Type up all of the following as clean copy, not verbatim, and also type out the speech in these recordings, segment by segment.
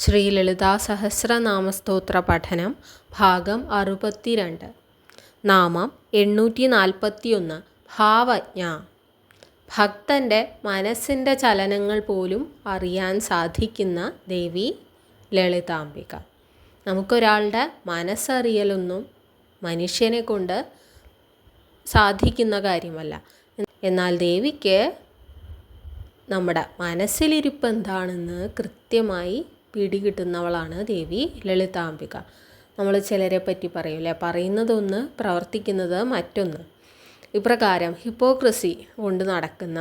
ശ്രീ ലളിതാ സഹസ്രനാമസ്തോത്ര പഠനം ഭാഗം 62. നാമം 841. ഭാവജ്ഞ. ഭക്തൻ്റെ മനസ്സിൻ്റെ ചലനങ്ങൾ പോലും അറിയാൻ സാധിക്കുന്ന ദേവി ലളിതാംബിക. നമുക്കൊരാളുടെ മനസ്സറിയലൊന്നും മനുഷ്യനെ കൊണ്ട് സാധിക്കുന്ന കാര്യമല്ല. എന്നാൽ ദേവിക്ക് നമ്മുടെ മനസ്സിലിരിപ്പ് എന്താണെന്ന് കൃത്യമായി പിടികിട്ടുന്നവളാണ് ദേവി ലളിതാംബിക. നമ്മൾ ചിലരെ പറ്റി പറയൂലേ, പറയുന്നതൊന്ന് പ്രവർത്തിക്കുന്നത് മറ്റൊന്ന്. ഇപ്രകാരം ഹിപ്പോക്രസി കൊണ്ട് നടക്കുന്ന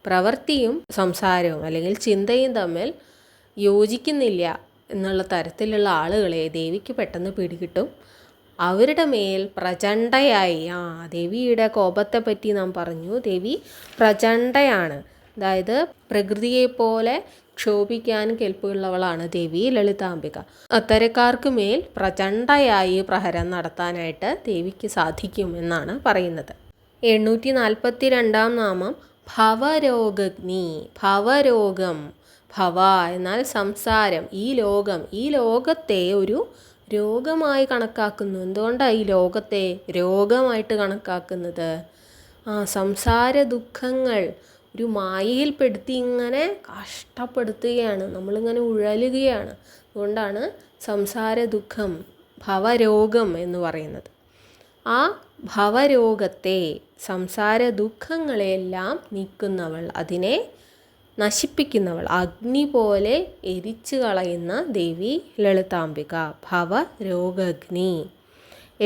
പ്രവൃത്തിയും സംസാരവും അല്ലെങ്കിൽ ചിന്തയും തമ്മിൽ യോജിക്കുന്നില്ല എന്നുള്ള തരത്തിലുള്ള ആളുകളെ ദേവിക്ക് പെട്ടെന്ന് പിടികിട്ടും. അവരുടെ മേൽ പ്രചണ്ഡയായി, ദേവിയുടെ കോപത്തെ പറ്റി നാം പറഞ്ഞു, ദേവി പ്രചണ്ഡയാണ്. അതായത് പ്രകൃതിയെപ്പോലെ ക്ഷോഭിക്കാൻ കെൽപ്പുള്ളവളാണ് ദേവി ലളിതാംബിക. അത്തരക്കാർക്ക് മേൽ പ്രചണ്ഡയായി പ്രഹരം നടത്താനായിട്ട് ദേവിക്ക് സാധിക്കും എന്നാണ് പറയുന്നത്. 842 നാമം ഭവരോഗഗ്നി. ഭവരോഗം. ഭവ എന്നാൽ സംസാരം. ഈ ലോകത്തെ ഒരു രോഗമായി കണക്കാക്കുന്നു. എന്തുകൊണ്ടാണ് ഈ ലോകത്തെ രോഗമായിട്ട് കണക്കാക്കുന്നത്? സംസാര ദുഃഖങ്ങൾ ഒരു മായയിൽപ്പെടുത്തി ഇങ്ങനെ കഷ്ടപ്പെടുത്തുകയാണ്, നമ്മളിങ്ങനെ ഉഴലുകയാണ്. അതുകൊണ്ടാണ് സംസാര ദുഃഖം, ഭവരോഗം എന്ന് പറയുന്നത്. ആ ഭവരോഗത്തെ, സംസാര ദുഃഖങ്ങളെല്ലാം നീക്കുന്നവൾ, അതിനെ നശിപ്പിക്കുന്നവൾ, അഗ്നി പോലെ എരിച്ചു കളയുന്ന ദേവി ലളിതാംബിക. ഭവരോഗഗ്നി.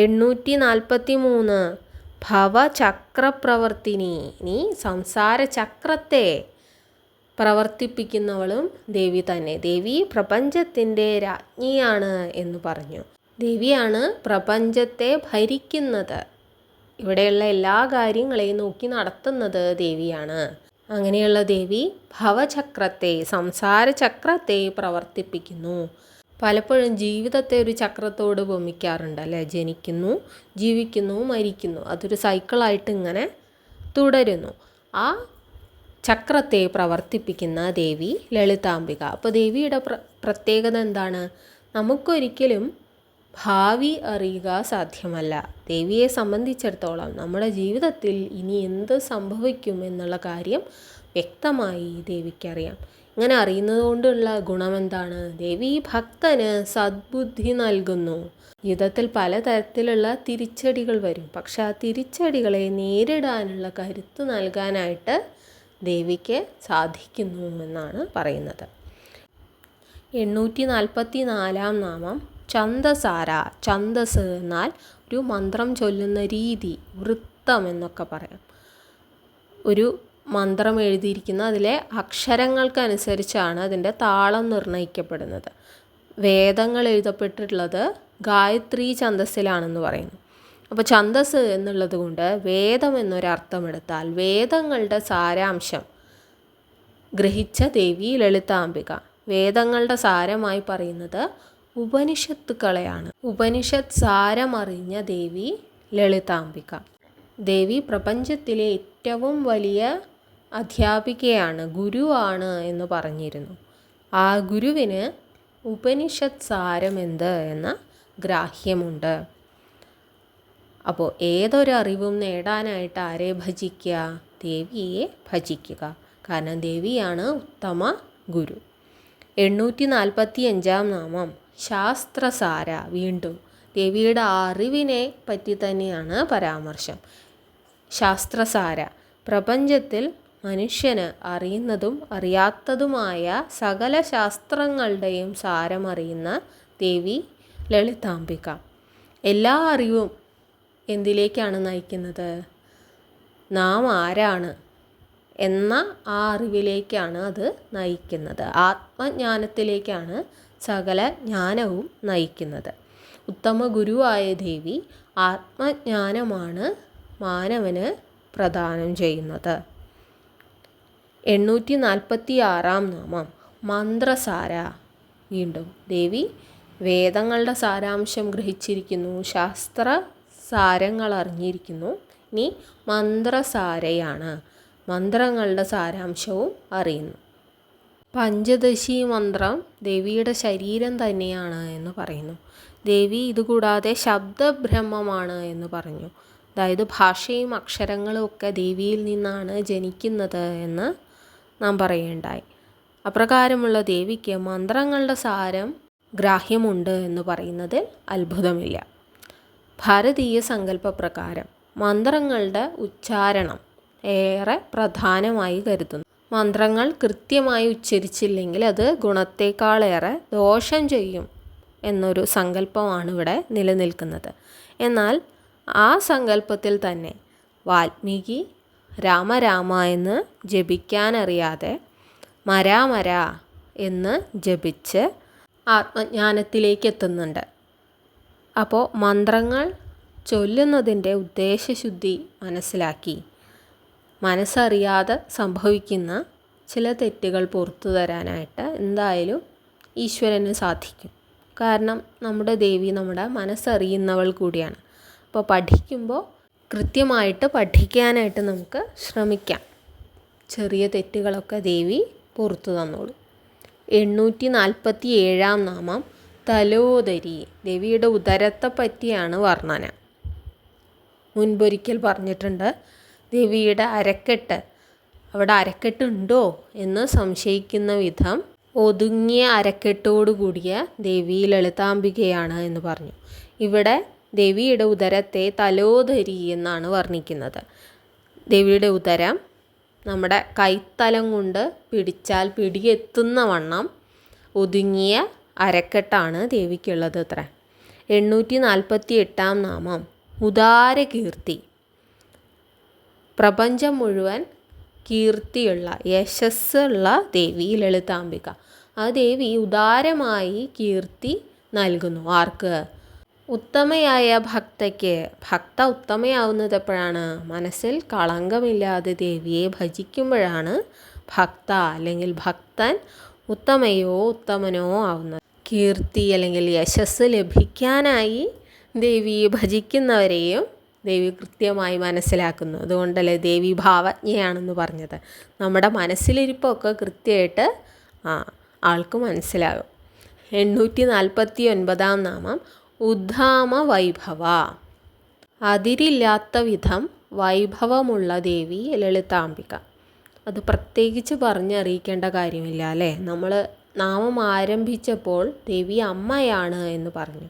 843 ഭവചക്രപ്രവർത്തിനി. നീ സംസാര ചക്രത്തെ പ്രവർത്തിപ്പിക്കുന്നവളും ദേവി തന്നെ. ദേവി പ്രപഞ്ചത്തിൻ്റെ രാജ്ഞിയാണ് എന്ന് പറഞ്ഞു. ദേവിയാണ് പ്രപഞ്ചത്തെ ഭരിക്കുന്നത്. ഇവിടെയുള്ള എല്ലാ കാര്യങ്ങളെയും നോക്കി നടത്തുന്നത് ദേവിയാണ്. അങ്ങനെയുള്ള ദേവി ഭവചക്രത്തെ, സംസാര ചക്രത്തെ പ്രവർത്തിപ്പിക്കുന്നു. പലപ്പോഴും ജീവിതത്തെ ഒരു ചക്രത്തോട് ഉപമിക്കാറുണ്ട് അല്ലേ? ജനിക്കുന്നു, ജീവിക്കുന്നു, മരിക്കുന്നു. അതൊരു സൈക്കിളായിട്ട് ഇങ്ങനെ തുടരുന്നു. ആ ചക്രത്തെ പ്രവർത്തിപ്പിക്കുന്ന ദേവി ലളിതാംബിക. അപ്പോൾ ദേവിയുടെ പ്രത്യേകത എന്താണ്? നമുക്കൊരിക്കലും ഭാവി അറിയുക സാധ്യമല്ല. ദേവിയെ സംബന്ധിച്ചിടത്തോളം നമ്മുടെ ജീവിതത്തിൽ ഇനി എന്ത് സംഭവിക്കും എന്നുള്ള കാര്യം വ്യക്തമായി ദേവിക്കറിയാം. ഇങ്ങനെ അറിയുന്നത് കൊണ്ടുള്ള ഗുണമെന്താണ്? ദേവി ഭക്തന് സദ്ബുദ്ധി നൽകുന്നു. ജീവിതത്തിൽ പലതരത്തിലുള്ള തിരിച്ചടികൾ വരും. പക്ഷെ ആ തിരിച്ചടികളെ നേരിടാനുള്ള കരുത്ത് നൽകാനായിട്ട് ദേവിക്ക് സാധിക്കുന്നു എന്നാണ് പറയുന്നത്. 844 നാമം ഛന്ദസാര. ഛന്ദസ് എന്നാൽ ഒരു മന്ത്രം ചൊല്ലുന്ന രീതി, വൃത്തം എന്നൊക്കെ പറയാം. ഒരു മന്ത്രം എഴുതിയിരിക്കുന്ന അതിലെ അക്ഷരങ്ങൾക്കനുസരിച്ചാണ് അതിൻ്റെ താളം നിർണ്ണയിക്കപ്പെടുന്നത്. വേദങ്ങൾ എഴുതപ്പെട്ടിട്ടുള്ളത് ഗായത്രി ഛന്ദസ്സിലാണെന്ന് പറയുന്നു. അപ്പോൾ ഛന്ദസ് എന്നുള്ളത് കൊണ്ട് വേദം എന്നൊരർത്ഥമെടുത്താൽ വേദങ്ങളുടെ സാരാംശം ഗ്രഹിച്ച ദേവി ലളിതാംബിക. വേദങ്ങളുടെ സാരമായി പറയുന്നത് ഉപനിഷത്തുക്കളെയാണ്. ഉപനിഷത്ത് സാരമറിഞ്ഞ ദേവി ലളിതാംബിക. ദേവി പ്രപഞ്ചത്തിലെ ഏറ്റവും വലിയ അധ്യാപികയാണ്, ഗുരുവാണ് എന്ന് പറഞ്ഞിരുന്നു. ആ ഗുരുവിന് ഉപനിഷത്ത് സാരമെന്ത് എന്ന ഗ്രാഹ്യമുണ്ട്. അപ്പോൾ ഏതൊരറിവും നേടാനായിട്ട് ആരെ ഭജിക്കുക? ദേവിയെ ഭജിക്കുക. കാരണം ദേവിയാണ് ഉത്തമ ഗുരു. 845 നാമം ശാസ്ത്രസാര. വീണ്ടും ദേവിയുടെ അറിവിനെ പറ്റി തന്നെയാണ് പരാമർശം. ശാസ്ത്രസാര. പ്രപഞ്ചത്തിൽ മനുഷ്യന് അറിയുന്നതും അറിയാത്തതുമായ സകല ശാസ്ത്രങ്ങളുടെയും സാരമറിയുന്ന ദേവി ലളിതാംബിക. എല്ലാ അറിവും എന്തിലേക്കാണ് നയിക്കുന്നത്? നാം ആരാണ് എന്ന ആ അറിവിലേക്കാണ് അത് നയിക്കുന്നത്. ആത്മജ്ഞാനത്തിലേക്കാണ് സകല ജ്ഞാനവും നയിക്കുന്നത്. ഉത്തമ ഗുരുവായ ദേവി ആത്മജ്ഞാനമാണ് മാനവന് പ്രദാനം ചെയ്യുന്നത്. 846 നാമം മന്ത്രസാര. വീണ്ടും ദേവി വേദങ്ങളുടെ സാരാംശം ഗ്രഹിച്ചിരിക്കുന്നു, ശാസ്ത്ര സാരങ്ങൾ അറിഞ്ഞിരിക്കുന്നു. ഇനി മന്ത്രസാരയാണ്, മന്ത്രങ്ങളുടെ സാരാംശവും അറിയുന്നു. പഞ്ചദശി മന്ത്രം ദേവിയുടെ ശരീരം തന്നെയാണ് എന്ന് പറയുന്നു. ദേവി ഇതുകൂടാതെ ശബ്ദബ്രഹ്മമാണ് എന്ന് പറഞ്ഞു. അതായത് ഭാഷയും അക്ഷരങ്ങളും ഒക്കെ ദേവിയിൽ നിന്നാണ് ജനിക്കുന്നത് എന്ന് നാം പറയുകയുണ്ടായി. അപ്രകാരമുള്ള ദേവിക്ക് മന്ത്രങ്ങളുടെ സാരം ഗ്രാഹ്യമുണ്ട് എന്ന് പറയുന്നതിൽ അത്ഭുതമില്ല. ഭാരതീയ സങ്കല്പപ്രകാരം മന്ത്രങ്ങളുടെ ഉച്ചാരണം ഏറെ പ്രധാനമായി കരുതുന്നു. മന്ത്രങ്ങൾ കൃത്യമായി ഉച്ചരിച്ചില്ലെങ്കിൽ അത് ഗുണത്തേക്കാളേറെ ദോഷം ചെയ്യും എന്നൊരു സങ്കല്പമാണ് ഇവിടെ നിലനിൽക്കുന്നത്. എന്നാൽ ആ സങ്കല്പത്തിൽ തന്നെ വാൽമീകി രാമ രാമ എന്ന് ജപിക്കാനറിയാതെ മരാ മരാ എന്ന് ജപിച്ച് ആത്മജ്ഞാനത്തിലേക്ക് എത്തുന്നുണ്ട്. അപ്പോൾ മന്ത്രങ്ങൾ ചൊല്ലുന്നതിൻ്റെ ഉദ്ദേശശുദ്ധി മനസ്സിലാക്കി മനസ്സറിയാതെ സംഭവിക്കുന്ന ചില തെറ്റുകൾ പുറത്തു തരാനായിട്ട് എന്തായാലും ഈശ്വരന് സാധിക്കും. കാരണം നമ്മുടെ ദേവി നമ്മുടെ മനസ്സറിയുന്നവൾ കൂടിയാണ്. അപ്പോൾ പഠിക്കുമ്പോൾ കൃത്യമായിട്ട് പഠിക്കാനായിട്ട് നമുക്ക് ശ്രമിക്കാം. ചെറിയ തെറ്റുകളൊക്കെ ദേവി പുറത്തു തന്നോളൂ. 847 നാമം തലോദരി. ദേവിയുടെ ഉദരത്തെ പറ്റിയാണ് വർണ്ണന. മുൻപൊരിക്കൽ പറഞ്ഞിട്ടുണ്ട്, ദേവിയുടെ അരക്കെട്ട്, അവിടെ അരക്കെട്ടുണ്ടോ എന്ന് സംശയിക്കുന്ന വിധം ഒതുങ്ങിയ അരക്കെട്ടോടുകൂടിയ ദേവി ലളിതാംബികയാണ് എന്ന് പറഞ്ഞു. ഇവിടെ ദേവിയുടെ ഉദരത്തെ തലോദരി എന്നാണ് വർണ്ണിക്കുന്നത്. ദേവിയുടെ ഉദരം നമ്മുടെ കൈത്തലം കൊണ്ട് പിടിച്ചാൽ പിടിയെത്തുന്ന വണ്ണം ഒതുങ്ങിയ അരക്കെട്ടാണ് ദേവിക്കുള്ളത് അത്ര. 848 നാമം ഉദാരകീർത്തി. പ്രപഞ്ചം മുഴുവൻ കീർത്തിയുള്ള യശസ്സുള്ള ദേവി ലളിതാംബിക. ആ ദേവി ഉദാരമായി കീർത്തി നൽകുന്നു. ആർക്ക്? ഉത്തമയായ ഭക്തയ്ക്ക്. ഭക്ത ഉത്തമയാവുന്നത് എപ്പോഴാണ്? മനസ്സിൽ കളങ്കമില്ലാതെ ദേവിയെ ഭജിക്കുമ്പോഴാണ് ഭക്ത അല്ലെങ്കിൽ ഭക്തൻ ഉത്തമയോ ഉത്തമനോ ആവുന്നത്. കീർത്തി അല്ലെങ്കിൽ യശസ് ലഭിക്കാനായി ദേവിയെ ഭജിക്കുന്നവരെയും ദേവി കൃത്യമായി മനസ്സിലാക്കുന്നു. അതുകൊണ്ടല്ലേ ദേവി ഭാവജ്ഞയാണെന്ന് പറഞ്ഞത്. നമ്മുടെ മനസ്സിലിരിപ്പൊക്കെ കൃത്യമായിട്ട് ആൾക്ക് മനസ്സിലാകും. 849 നാമം ഉദ്ധാമ വൈഭവ. അതിരില്ലാത്ത വിധം വൈഭവമുള്ള ദേവി ലളിതാംബിക. അത് പ്രത്യേകിച്ച് പറഞ്ഞറിയിക്കേണ്ട കാര്യമില്ല അല്ലേ? നമ്മൾ നാമം ആരംഭിച്ചപ്പോൾ ദേവി അമ്മയാണ് എന്ന് പറഞ്ഞു.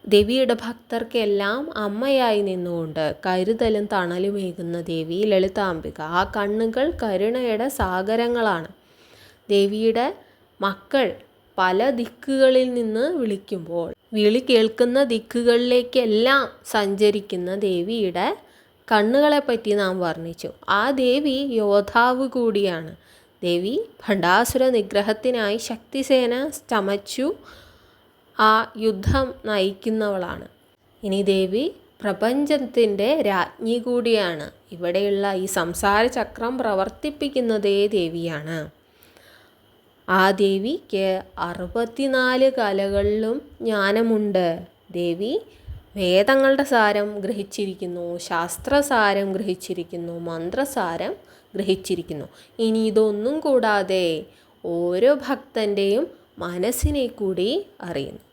ദേവിയുടെ ഭക്തർക്കെല്ലാം അമ്മയായി നിന്നുകൊണ്ട് കരുതലും തണലുമേകുന്ന ദേവി ലളിതാംബിക. ആ കണ്ണുകൾ കരുണയുടെ സാഗരങ്ങളാണ്. ദേവിയുടെ മക്കൾ പല ദിക്കുകളിൽ നിന്ന് വിളിക്കുമ്പോൾ വിളി കേൾക്കുന്ന ദിക്കുകളിലേക്കെല്ലാം സഞ്ചരിക്കുന്ന ദേവിയുടെ കണ്ണുകളെപ്പറ്റി നാം വർണ്ണിച്ചു. ആ ദേവി യോദ്ധാവ് കൂടിയാണ്. ദേവി ഭണ്ഡാസുര നിഗ്രഹത്തിനായി ശക്തിസേന ചമച്ചു ആ യുദ്ധം നയിക്കുന്നവളാണ്. ഇനി ദേവി പ്രപഞ്ചത്തിൻ്റെ രാജ്ഞി കൂടിയാണ്. ഇവിടെയുള്ള ഈ സംസാര ചക്രം പ്രവർത്തിപ്പിക്കുന്നതേ ദേവിയാണ്. ആ ദേവിക്ക് 64 കലകളിലും ജ്ഞാനമുണ്ട്. ദേവി വേദങ്ങളുടെ സാരം ഗ്രഹിച്ചിരിക്കുന്നു, ശാസ്ത്രസാരം ഗ്രഹിച്ചിരിക്കുന്നു, മന്ത്രസാരം ഗ്രഹിച്ചിരിക്കുന്നു. ഇനി ഇതൊന്നും കൂടാതെ ഓരോ ഭക്തൻ്റെയും മനസ്സിനെ കൂടി അറിയുന്നു.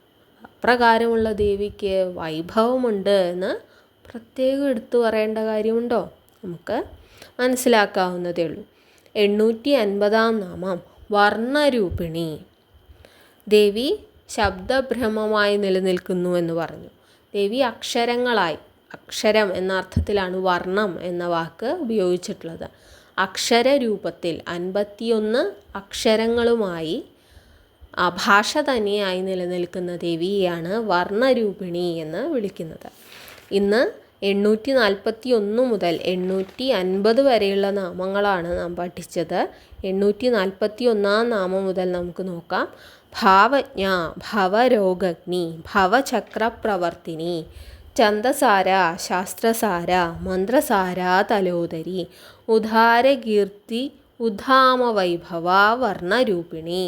അപ്രകാരമുള്ള ദേവിക്ക് വൈഭവമുണ്ട് എന്ന് പ്രത്യേകം എടുത്തു പറയേണ്ട കാര്യമുണ്ടോ? നമുക്ക് മനസ്സിലാക്കാവുന്നതേ ഉള്ളൂ. 850 നാമം വർണ്ണരൂപിണി. ദേവി ശബ്ദബ്രഹ്മമായി നിലനിൽക്കുന്നു എന്ന് പറഞ്ഞു. ദേവി അക്ഷരങ്ങളായി, അക്ഷരം എന്ന അർത്ഥത്തിലാണ് വർണ്ണം എന്ന വാക്ക് ഉപയോഗിച്ചിട്ടുള്ളത്. അക്ഷരരൂപത്തിൽ 51 അക്ഷരങ്ങളുമായി ആ ഭാഷ തന്നെയായി നിലനിൽക്കുന്ന ദേവിയെയാണ് വർണ്ണരൂപിണി എന്ന് വിളിക്കുന്നത്. ഇന്ന് 841 മുതൽ 850 വരെയുള്ള നാമങ്ങളാണ് നാം പഠിച്ചത്. 841 നാമം മുതൽ നമുക്ക് നോക്കാം. ഭാവജ്ഞ, ഭവരോഗഗ്നി, ഭവചക്രപ്രവർത്തിനി, ഛന്ദസാര, ശാസ്ത്രസാര, മന്ത്രസാര, തലോദരി, ഉദാരകീർത്തി, ഉദ്ധാമവൈഭവ, വർണ്ണരൂപിണി.